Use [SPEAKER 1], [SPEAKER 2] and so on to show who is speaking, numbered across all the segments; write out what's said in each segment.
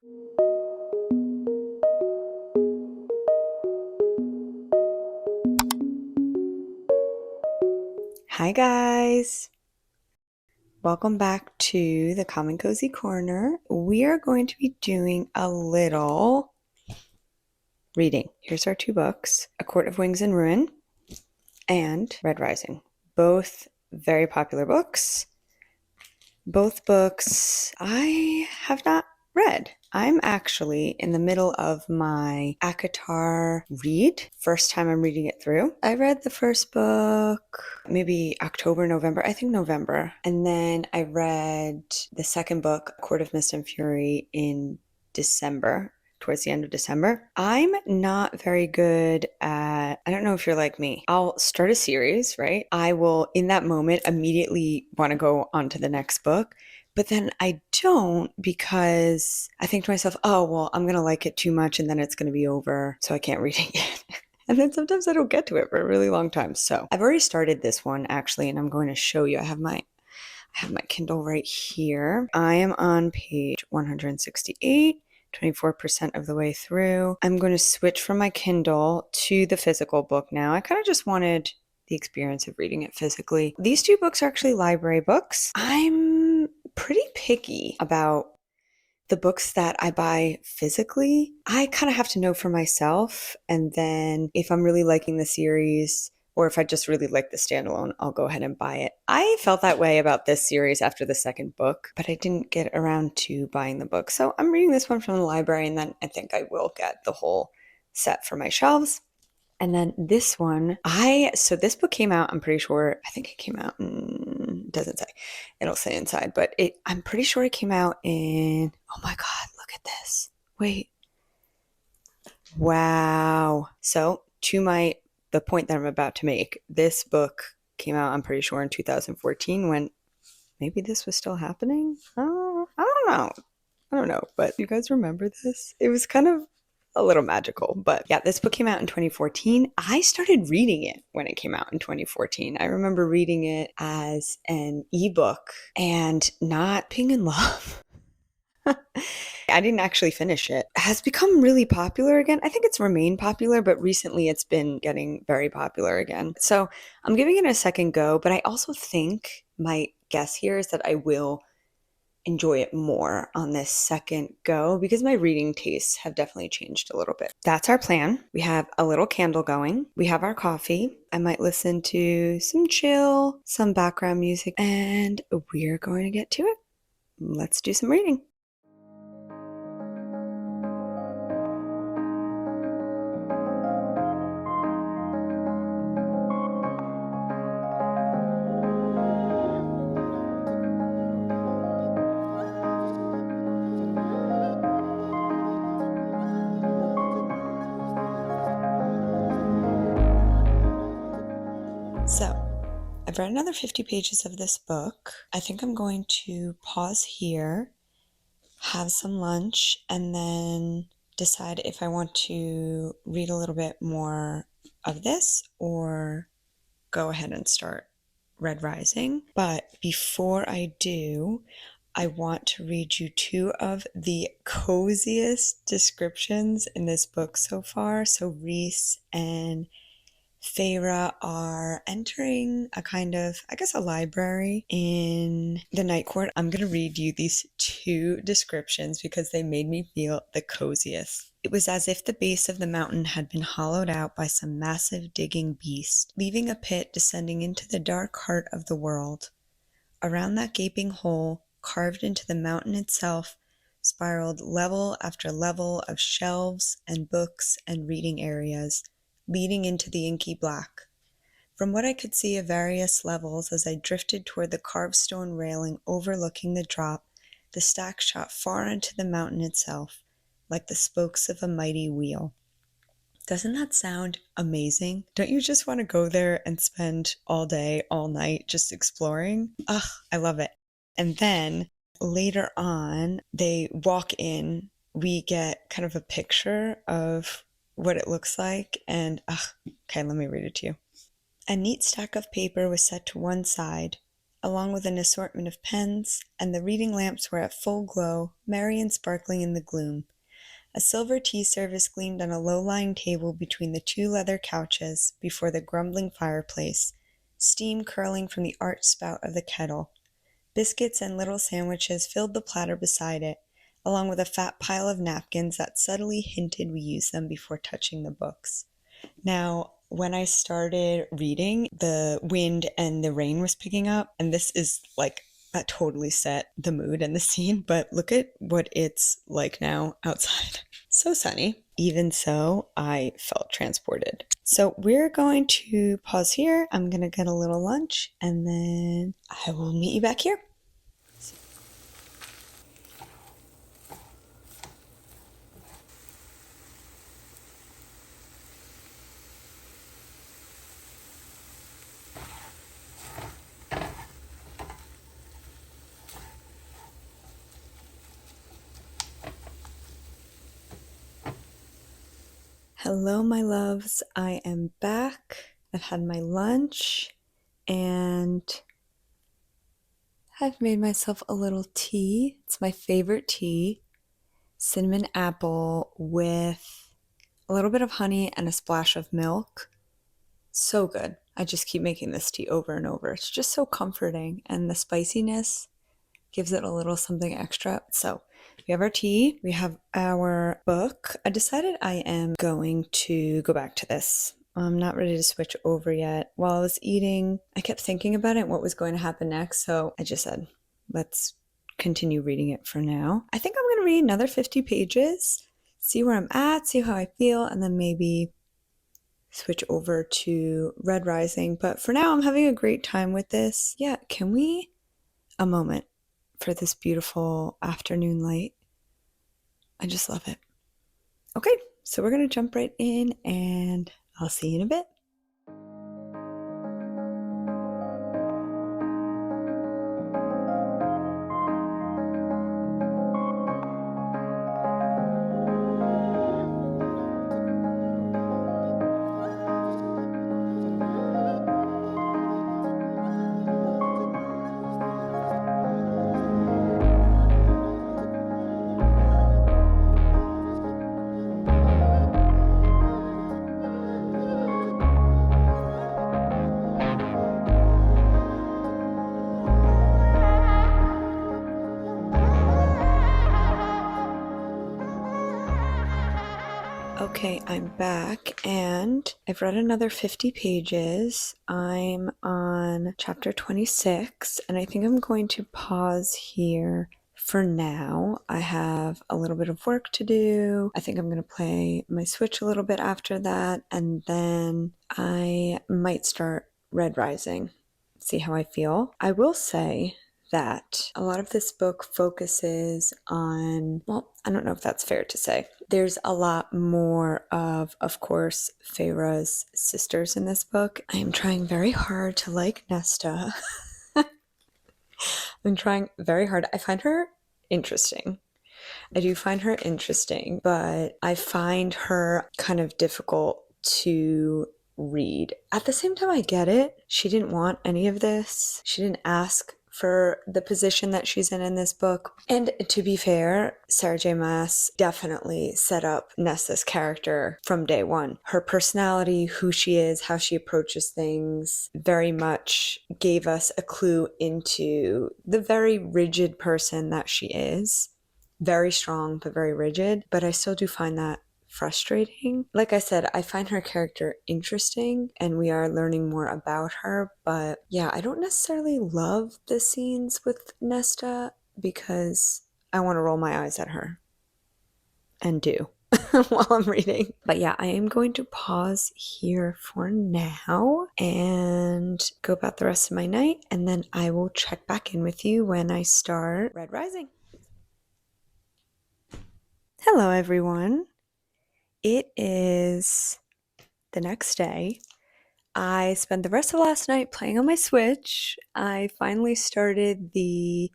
[SPEAKER 1] Hi guys! Welcome back to the Common Cozy Corner. We are going to be doing a little reading. Here's our two books, A Court of Wings and Ruin and Red Rising. Both very popular books. Both books I have not read. I'm actually in the middle of my ACOTAR read. First time I'm reading it through. I read the first book maybe October, November, I think November. And then I read the second book, Court of Mist and Fury, in December, towards the end of December. I'm not very good at, I don't know if you're like me. I'll start a series, right? I will, in that moment, immediately want to go on to the next book. But then I don't, because I think to myself, oh, well, I'm going to like it too much and then it's going to be over, so I can't read it yet. And then sometimes I don't get to it for a really long time. So I've already started this one actually, and I'm going to show you. I have my Kindle right here. I am on page 168. 24% of the way through. I'm going to switch from my Kindle to the physical book now. I kind of just wanted the experience of reading it physically. These two books are actually library books. I'm pretty picky about the books that I buy physically. I kind of have to know for myself, and then if I'm really liking the series, or if I just really like the standalone, I'll go ahead and buy it. I felt that way about this series after the second book, but I didn't get around to buying the book. So I'm reading this one from the library, and then I think I will get the whole set for my shelves. And then this one, so this book came out, I'm pretty sure, I think it came out it doesn't say, it'll say inside, but I'm pretty sure it came out in, oh my God, look at this. Wait. Wow. So the point that I'm about to make, this book came out, I'm pretty sure, in 2014, when maybe this was still happening. Oh, I don't know. But you guys remember this? It was kind of a little magical. But yeah, this book came out in 2014. I started reading it when it came out in 2014. I remember reading it as an ebook and not being in love. I didn't actually finish it. It has become really popular again. I think it's remained popular, but recently it's been getting very popular again. So I'm giving it a second go, but I also think my guess here is that I will enjoy it more on this second go because my reading tastes have definitely changed a little bit. That's our plan. We have a little candle going. We have our coffee. I might listen to some chill, some background music, and we're going to get to it. Let's do some reading. So, I've read another 50 pages of this book. I think I'm going to pause here, have some lunch, and then decide if I want to read a little bit more of this or go ahead and start Red Rising. But before I do, I want to read you two of the coziest descriptions in this book so far. So Reese and Feyre are entering a kind of, I guess, a library in the Night Court. I'm going to read you these two descriptions because they made me feel the coziest. It was as if the base of the mountain had been hollowed out by some massive digging beast, leaving a pit descending into the dark heart of the world. Around that gaping hole, carved into the mountain itself, spiraled level after level of shelves and books and reading areas, leading into the inky black. From what I could see of various levels as I drifted toward the carved stone railing overlooking the drop, the stack shot far into the mountain itself, like the spokes of a mighty wheel. Doesn't that sound amazing? Don't you just want to go there and spend all day, all night just exploring? Ugh, I love it. And then later on, they walk in, we get kind of a picture of what it looks like, and okay, let me read it to you. A neat stack of paper was set to one side. along with an assortment of pens, and the reading lamps were at full glow, merry and sparkling in the gloom. A silver tea service gleamed on a low-lying table between the two leather couches before the grumbling fireplace, steam curling from the arched spout of the kettle. Biscuits and little sandwiches filled the platter beside it, along with a fat pile of napkins that subtly hinted we used them before touching the books. Now, when I started reading, the wind and the rain was picking up, and this is like that totally set the mood and the scene, but look at what it's like now outside. So sunny. Even so, I felt transported. So we're going to pause here. I'm going to get a little lunch, and then I will meet you back here. Hello, my loves. I am back. I've had my lunch and I've made myself a little tea. It's my favorite tea, cinnamon apple with a little bit of honey and a splash of milk. So good. I just keep making this tea over and over. It's just so comforting, and the spiciness gives it a little something extra. So we have our tea, we have our book. I decided I am going to go back to this. I'm not ready to switch over yet. While I was eating, I kept thinking about it, what was going to happen next. So I just said, let's continue reading it for now. I think I'm going to read another 50 pages, see where I'm at, see how I feel, and then maybe switch over to Red Rising. But for now, I'm having a great time with this. Yeah, can we? A moment for this beautiful afternoon light. I just love it. Okay, so we're going to jump right in, and I'll see you in a bit. Okay, I'm back and I've read another 50 pages. I'm on chapter 26 and I think I'm going to pause here for now. I have a little bit of work to do. I think I'm going to play my Switch a little bit after that, and then I might start Red Rising, see how I feel. I will say that a lot of this book focuses on, well, I don't know if that's fair to say. There's a lot more of course, Feyre's sisters in this book. I am trying very hard to like Nesta. I'm trying very hard. I find her interesting. I do find her interesting, but I find her kind of difficult to read. At the same time, I get it. She didn't want any of this. She didn't ask for the position that she's in this book. And to be fair, Sarah J. Maas definitely set up Nesta's character from day one. Her personality, who she is, how she approaches things, very much gave us a clue into the very rigid person that she is. Very strong, but very rigid. But I still do find that frustrating. Like I said, I find her character interesting and we are learning more about her, but yeah, I don't necessarily love the scenes with Nesta because I want to roll my eyes at her and do while I'm reading. But yeah, I am going to pause here for now and go about the rest of my night, and then I will check back in with you when I start Red Rising. Hello, everyone. It is the next day. I spent the rest of last night playing on my Switch. I finally started the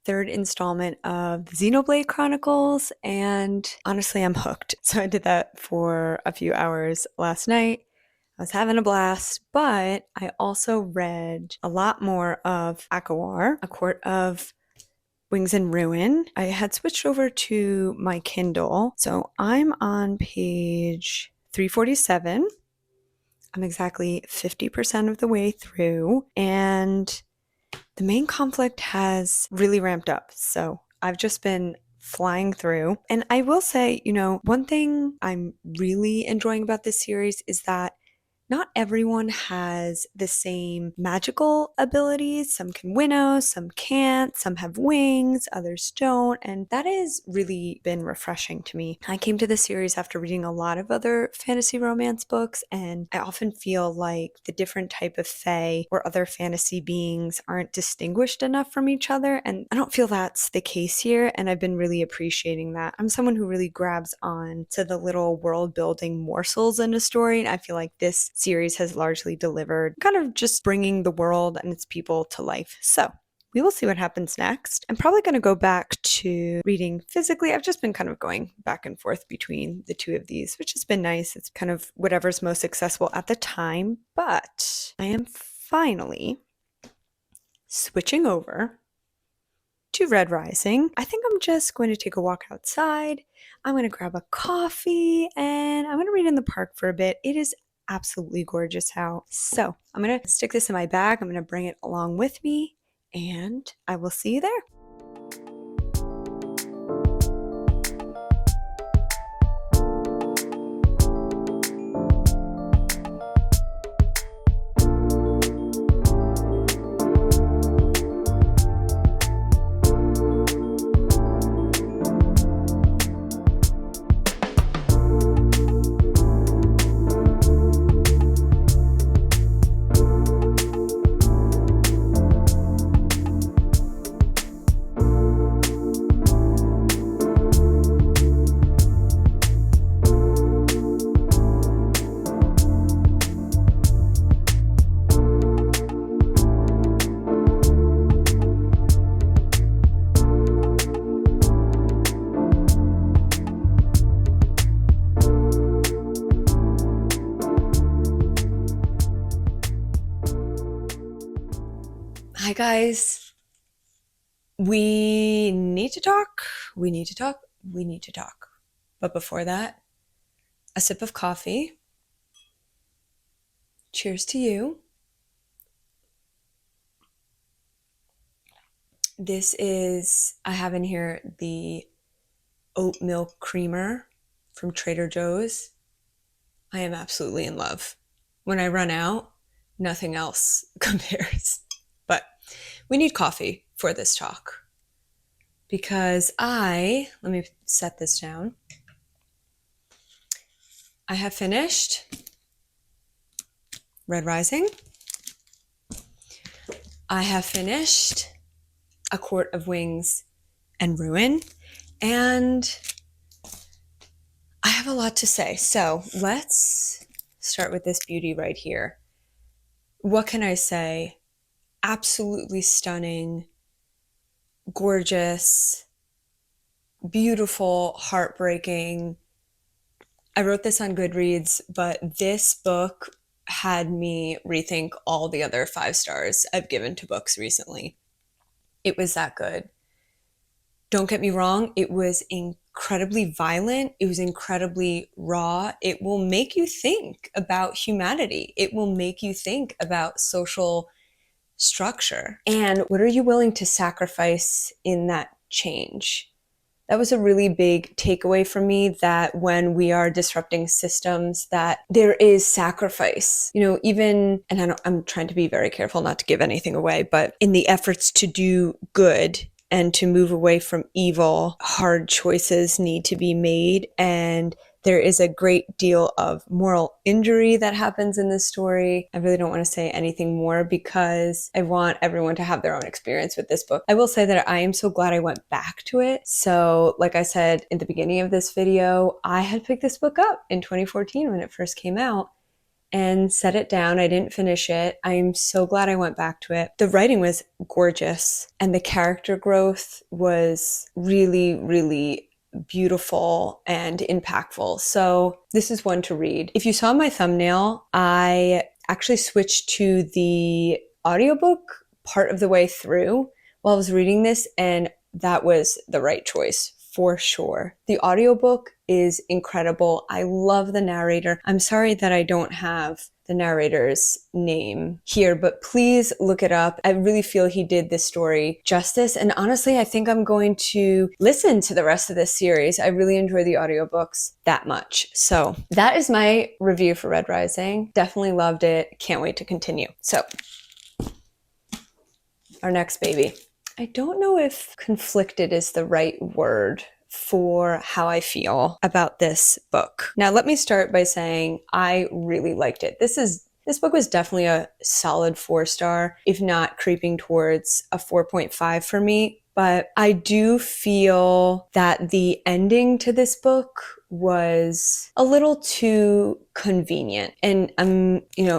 [SPEAKER 1] third installment of the Xenoblade Chronicles, and honestly, I'm hooked. So I did that for a few hours last night. I was having a blast, but I also read a lot more of Akawar, A Court of Wings and Ruin. I had switched over to my Kindle, so I'm on page 347. I'm exactly 50% of the way through, and the main conflict has really ramped up. So I've just been flying through. And I will say, one thing I'm really enjoying about this series is that not everyone has the same magical abilities. Some can winnow, some can't, some have wings, others don't. And that has really been refreshing to me. I came to this series after reading a lot of other fantasy romance books, and I often feel like the different type of fae or other fantasy beings aren't distinguished enough from each other. And I don't feel that's the case here, and I've been really appreciating that. I'm someone who really grabs on to the little world building morsels in a story, and I feel like this series has largely delivered, kind of just bringing the world and its people to life. So we will see what happens next. I'm probably going to go back to reading physically. I've just been kind of going back and forth between the two of these, which has been nice. It's kind of whatever's most accessible at the time. But I am finally switching over to Red Rising. I think I'm just going to take a walk outside. I'm going to grab a coffee and I'm going to read in the park for a bit. It is absolutely gorgeous out. So I'm going to stick this in my bag. I'm going to bring it along with me, and I will see you there. Hi guys, we need to talk. But before that, a sip of coffee. Cheers to you. I have in here the oat milk creamer from Trader Joe's. I am absolutely in love. When I run out, nothing else compares. But we need coffee for this talk because let me set this down. I have finished Red Rising. I have finished A Court of Wings and Ruin, and I have a lot to say. So let's start with this beauty right here. What can I say? Absolutely stunning, gorgeous, beautiful, heartbreaking. I wrote this on Goodreads, but this book had me rethink all the other 5 stars I've given to books recently. It was that good. Don't get me wrong, it was incredibly violent. It was incredibly raw. It will make you think about humanity. It will make you think about social structure. And what are you willing to sacrifice in that change? That was a really big takeaway for me, that when we are disrupting systems, that there is sacrifice. Even, and I'm trying to be very careful not to give anything away, but in the efforts to do good and to move away from evil, hard choices need to be made. And there is a great deal of moral injury that happens in this story. I really don't want to say anything more because I want everyone to have their own experience with this book. I will say that I am so glad I went back to it. So like I said in the beginning of this video, I had picked this book up in 2014 when it first came out and set it down. I didn't finish it. I'm so glad I went back to it. The writing was gorgeous and the character growth was really, really beautiful and impactful. So this is one to read. If you saw my thumbnail, I actually switched to the audiobook part of the way through while I was reading this, and that was the right choice for sure. The audiobook is incredible. I love the narrator. I'm sorry that I don't have the narrator's name here, but please look it up. I really feel he did this story justice. And honestly, I think I'm going to listen to the rest of this series. I really enjoy the audiobooks that much. So that is my review for Red Rising. Definitely loved it. Can't wait to continue. So our next baby. I don't know if conflicted is the right word for how I feel about this book. Now, let me start by saying I really liked it. This book was definitely a solid 4-star, if not creeping towards a 4.5 for me. But I do feel that the ending to this book was a little too convenient. And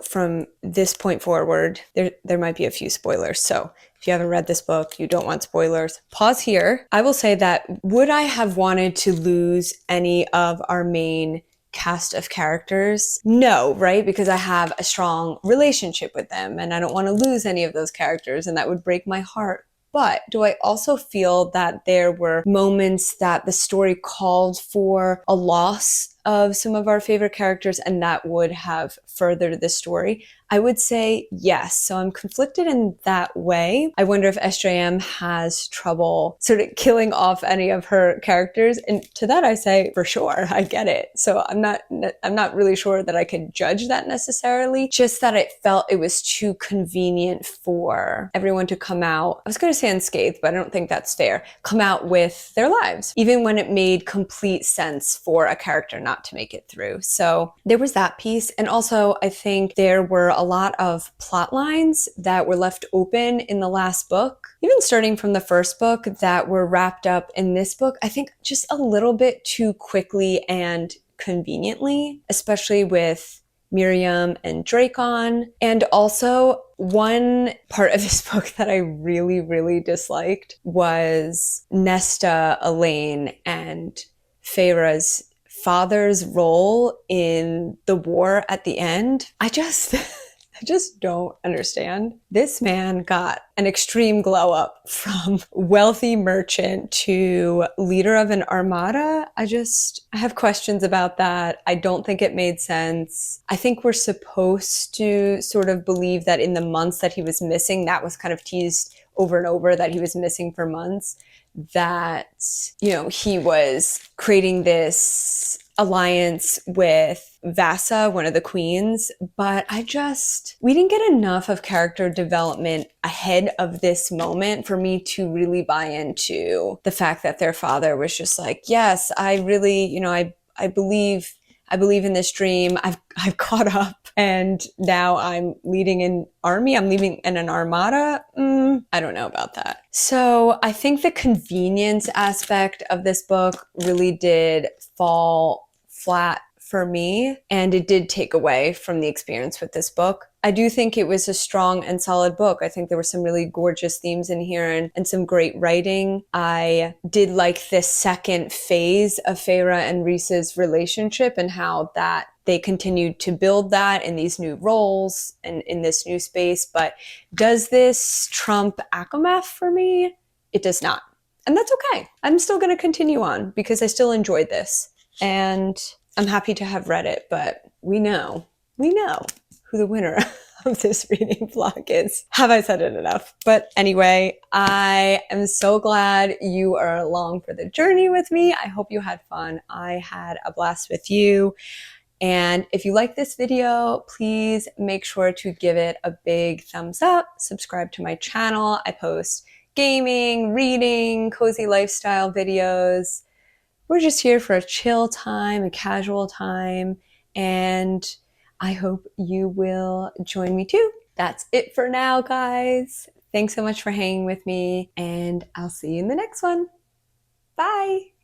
[SPEAKER 1] from this point forward, there might be a few spoilers. So if you haven't read this book, you don't want spoilers, pause here. I will say that would I have wanted to lose any of our main cast of characters? No, right? Because I have a strong relationship with them and I don't want to lose any of those characters, and that would break my heart. But do I also feel that there were moments that the story called for a loss of some of our favorite characters and that would have furthered the story? I would say yes. So I'm conflicted in that way. I wonder if SJM has trouble sort of killing off any of her characters. And to that I say, for sure, I get it. So I'm not really sure that I could judge that necessarily. Just that it felt it was too convenient for everyone to come out. I was going to say unscathed, but I don't think that's fair. Come out with their lives, even when it made complete sense for a character not to make it through. So there was that piece. And also I think there were a lot of plot lines that were left open in the last book, even starting from the first book, that were wrapped up in this book, I think just a little bit too quickly and conveniently, especially with Miriam and Dracon. And also one part of this book that I really, really disliked was Nesta, Elaine, and Feyre's father's role in the war at the end. I just don't understand. This man got an extreme glow up from wealthy merchant to leader of an armada. I have questions about that. I don't think it made sense. I think we're supposed to sort of believe that in the months that he was missing, that was kind of teased over and over, that he was missing for months, that, he was creating this alliance with Vasa, one of the queens, but we didn't get enough of character development ahead of this moment for me to really buy into the fact that their father was just like, yes, I really, I believe in this dream. I've caught up and now I'm leading an army. I'm leading in an armada. I don't know about that. So I think the convenience aspect of this book really did fall flat for me, and it did take away from the experience with this book. I do think it was a strong and solid book. I think there were some really gorgeous themes in here and some great writing. I did like this second phase of Feyre and Rhys's relationship and how that they continued to build that in these new roles and in this new space. But does this trump Akamath for me? It does not. And that's okay. I'm still going to continue on because I still enjoyed this. And I'm happy to have read it, but we know who the winner of this reading vlog is. Have I said it enough? But anyway, I am so glad you are along for the journey with me. I hope you had fun. I had a blast with you. And if you like this video, please make sure to give it a big thumbs up, subscribe to my channel. I post gaming, reading, cozy lifestyle videos. We're just here for a chill time, a casual time, and I hope you will join me too. That's it for now, guys. Thanks so much for hanging with me, and I'll see you in the next one. Bye.